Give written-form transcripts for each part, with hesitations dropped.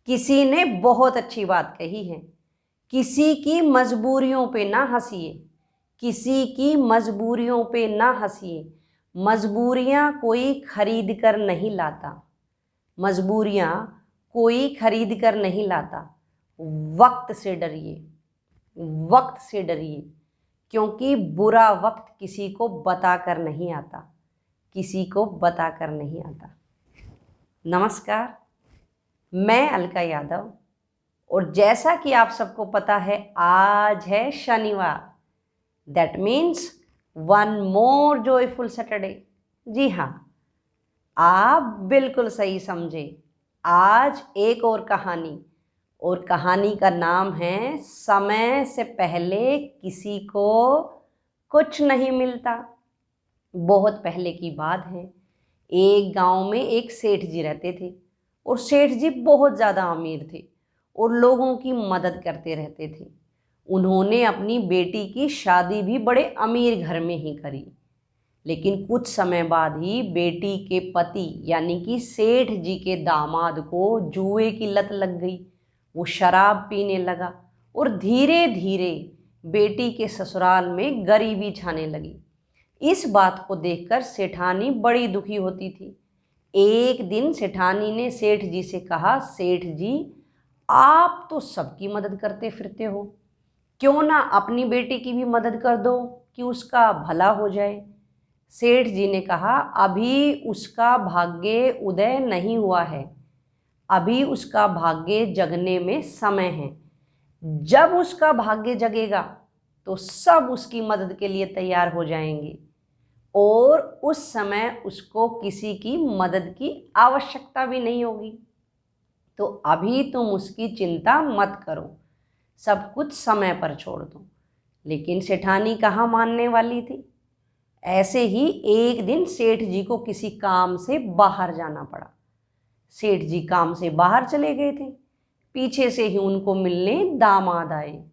किसी ने बहुत अच्छी बात कही है, किसी की मजबूरियों पे ना हंसिए, किसी की मजबूरियों पे ना हंसिए। मजबूरियां कोई खरीद कर नहीं लाता, मजबूरियां कोई खरीद कर नहीं लाता। वक्त से डरिए, वक्त से डरिए, क्योंकि बुरा वक्त किसी को बता कर नहीं आता, किसी को बता कर नहीं आता। नमस्कार, मैं अलका यादव, और जैसा कि आप सबको पता है आज है शनिवार। That means one more joyful Saturday. जी हाँ, आप बिल्कुल सही समझे। आज एक और कहानी, और कहानी का नाम है समय से पहले किसी को कुछ नहीं मिलता। बहुत पहले की बात है। एक गांव में एक सेठ जी रहते थे, और सेठ जी बहुत ज़्यादा अमीर थे और लोगों की मदद करते रहते थे। उन्होंने अपनी बेटी की शादी भी बड़े अमीर घर में ही करी। लेकिन कुछ समय बाद ही बेटी के पति यानी कि सेठ जी के दामाद को जुए की लत लग गई। वो शराब पीने लगा और धीरे धीरे बेटी के ससुराल में गरीबी छाने लगी। इस बात को देखकर सेठानी बड़ी दुखी होती थी। एक दिन सेठानी ने सेठ जी से कहा, सेठ जी, आप तो सबकी मदद करते फिरते हो, क्यों ना अपनी बेटी की भी मदद कर दो कि उसका भला हो जाए। सेठ जी ने कहा, अभी उसका भाग्य उदय नहीं हुआ है, अभी उसका भाग्य जगने में समय है। जब उसका भाग्य जगेगा तो सब उसकी मदद के लिए तैयार हो जाएंगे, और उस समय उसको किसी की मदद की आवश्यकता भी नहीं होगी। तो अभी तुम उसकी चिंता मत करो, सब कुछ समय पर छोड़ दो। लेकिन सेठानी कहाँ मानने वाली थी। ऐसे ही एक दिन सेठ जी को किसी काम से बाहर जाना पड़ा। सेठ जी काम से बाहर चले गए थे, पीछे से ही उनको मिलने दामाद आए।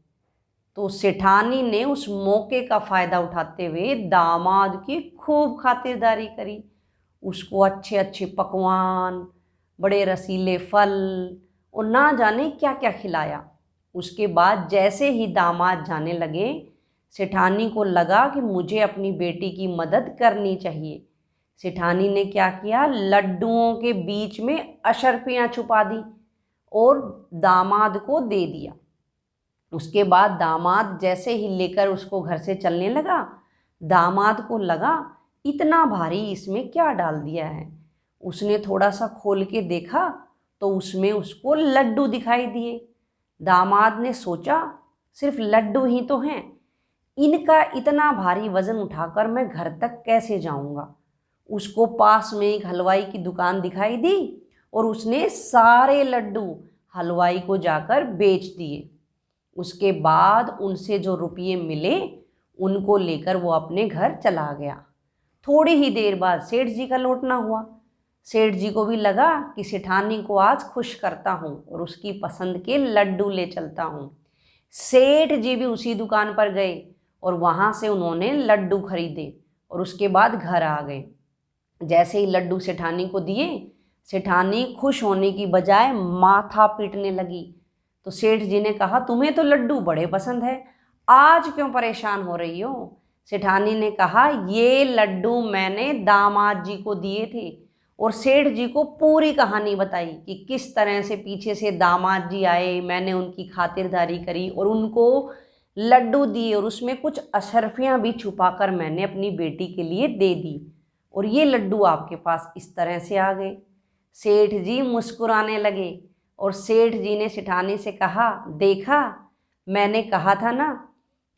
तो सेठानी ने उस मौके का फ़ायदा उठाते हुए दामाद की खूब खातिरदारी करी। उसको अच्छे अच्छे पकवान, बड़े रसीले फल और ना जाने क्या क्या खिलाया। उसके बाद जैसे ही दामाद जाने लगे, सेठानी को लगा कि मुझे अपनी बेटी की मदद करनी चाहिए। सेठानी ने क्या किया, लड्डुओं के बीच में अशर्फियाँ छुपा दी और दामाद को दे दिया। उसके बाद दामाद जैसे ही लेकर उसको घर से चलने लगा, दामाद को लगा इतना भारी इसमें क्या डाल दिया है। उसने थोड़ा सा खोल के देखा तो उसमें उसको लड्डू दिखाई दिए। दामाद ने सोचा, सिर्फ लड्डू ही तो हैं, इनका इतना भारी वजन उठाकर मैं घर तक कैसे जाऊंगा। उसको पास में एक हलवाई की दुकान दिखाई दी और उसने सारे लड्डू हलवाई को जाकर बेच दिए। उसके बाद उनसे जो रुपये मिले उनको लेकर वो अपने घर चला गया। थोड़ी ही देर बाद सेठ जी का लौटना हुआ। सेठ जी को भी लगा कि सेठानी को आज खुश करता हूँ और उसकी पसंद के लड्डू ले चलता हूँ। सेठ जी भी उसी दुकान पर गए और वहाँ से उन्होंने लड्डू खरीदे और उसके बाद घर आ गए। जैसे ही लड्डू सेठानी को दिए, सेठानी खुश होने की बजाय माथा पीटने लगी। तो सेठ जी ने कहा, तुम्हें तो लड्डू बड़े पसंद है, आज क्यों परेशान हो रही हो। सेठानी ने कहा, ये लड्डू मैंने दामाद जी को दिए थे। और सेठ जी को पूरी कहानी बताई कि किस तरह से पीछे से दामाद जी आए, मैंने उनकी खातिरदारी करी और उनको लड्डू दिए और उसमें कुछ अशर्फियाँ भी छुपाकर मैंने अपनी बेटी के लिए दे दी, और ये लड्डू आपके पास इस तरह से आ गए। सेठ जी मुस्कुराने लगे और सेठ जी ने सेठानी से कहा, देखा, मैंने कहा था ना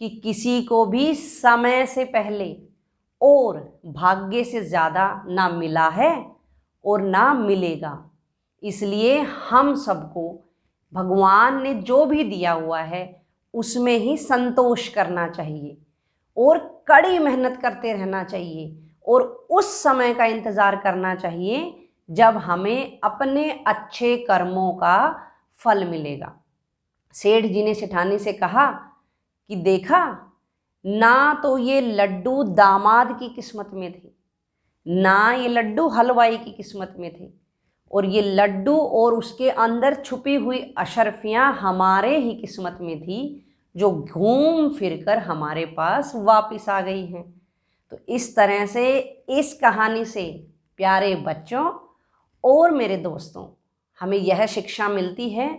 कि किसी को भी समय से पहले और भाग्य से ज़्यादा ना मिला है और ना मिलेगा। इसलिए हम सबको भगवान ने जो भी दिया हुआ है उसमें ही संतोष करना चाहिए और कड़ी मेहनत करते रहना चाहिए और उस समय का इंतज़ार करना चाहिए जब हमें अपने अच्छे कर्मों का फल मिलेगा। सेठ जी ने सेठानी से कहा कि देखा, ना तो ये लड्डू दामाद की किस्मत में थे, ना ये लड्डू हलवाई की किस्मत में थे, और ये लड्डू और उसके अंदर छुपी हुई अशर्फियाँ हमारे ही किस्मत में थी, जो घूम फिर कर हमारे पास वापस आ गई हैं। तो इस तरह से इस कहानी से प्यारे बच्चों और मेरे दोस्तों, हमें यह शिक्षा मिलती है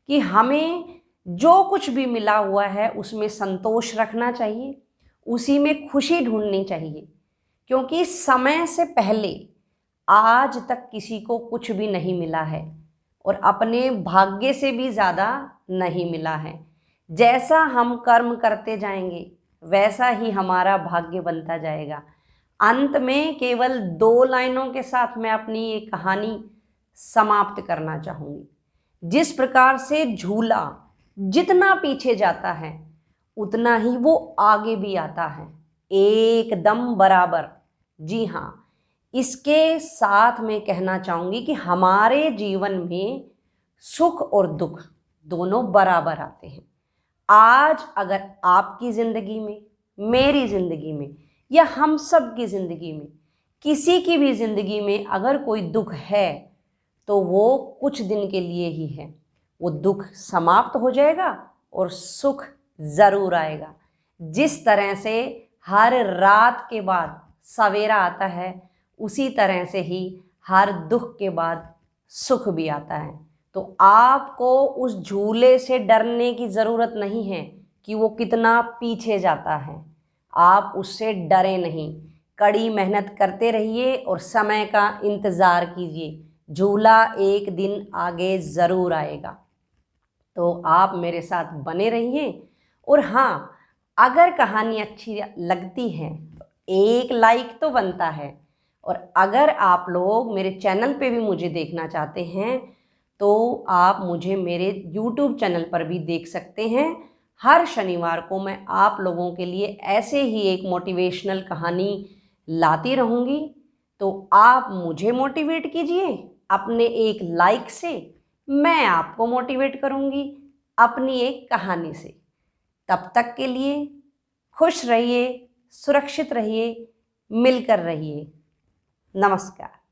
कि हमें जो कुछ भी मिला हुआ है उसमें संतोष रखना चाहिए, उसी में खुशी ढूंढनी चाहिए, क्योंकि समय से पहले आज तक किसी को कुछ भी नहीं मिला है और अपने भाग्य से भी ज़्यादा नहीं मिला है। जैसा हम कर्म करते जाएंगे वैसा ही हमारा भाग्य बनता जाएगा। अंत में केवल 2 लाइनों के साथ मैं अपनी ये कहानी समाप्त करना चाहूँगी। जिस प्रकार से झूला जितना पीछे जाता है उतना ही वो आगे भी आता है, एकदम बराबर। जी हाँ, इसके साथ मैं कहना चाहूँगी कि हमारे जीवन में सुख और दुख दोनों बराबर आते हैं। आज अगर आपकी ज़िंदगी में, मेरी ज़िंदगी में, या हम सब की ज़िंदगी में, किसी की भी ज़िंदगी में अगर कोई दुख है तो वो कुछ दिन के लिए ही है। वो दुख समाप्त हो जाएगा और सुख ज़रूर आएगा। जिस तरह से हर रात के बाद सवेरा आता है, उसी तरह से ही हर दुख के बाद सुख भी आता है। तो आपको उस झूले से डरने की ज़रूरत नहीं है कि वो कितना पीछे जाता है। आप उससे डरे नहीं, कड़ी मेहनत करते रहिए और समय का इंतज़ार कीजिए। झूला एक दिन आगे ज़रूर आएगा। तो आप मेरे साथ बने रहिए। और हाँ, अगर कहानी अच्छी लगती है तो एक लाइक तो बनता है। और अगर आप लोग मेरे चैनल पे भी मुझे देखना चाहते हैं तो आप मुझे मेरे YouTube चैनल पर भी देख सकते हैं। हर शनिवार को मैं आप लोगों के लिए ऐसे ही एक मोटिवेशनल कहानी लाती रहूँगी। तो आप मुझे मोटिवेट कीजिए अपने एक लाइक से, मैं आपको मोटिवेट करूँगी अपनी एक कहानी से। तब तक के लिए खुश रहिए, सुरक्षित रहिए, मिलकर रहिए। नमस्कार।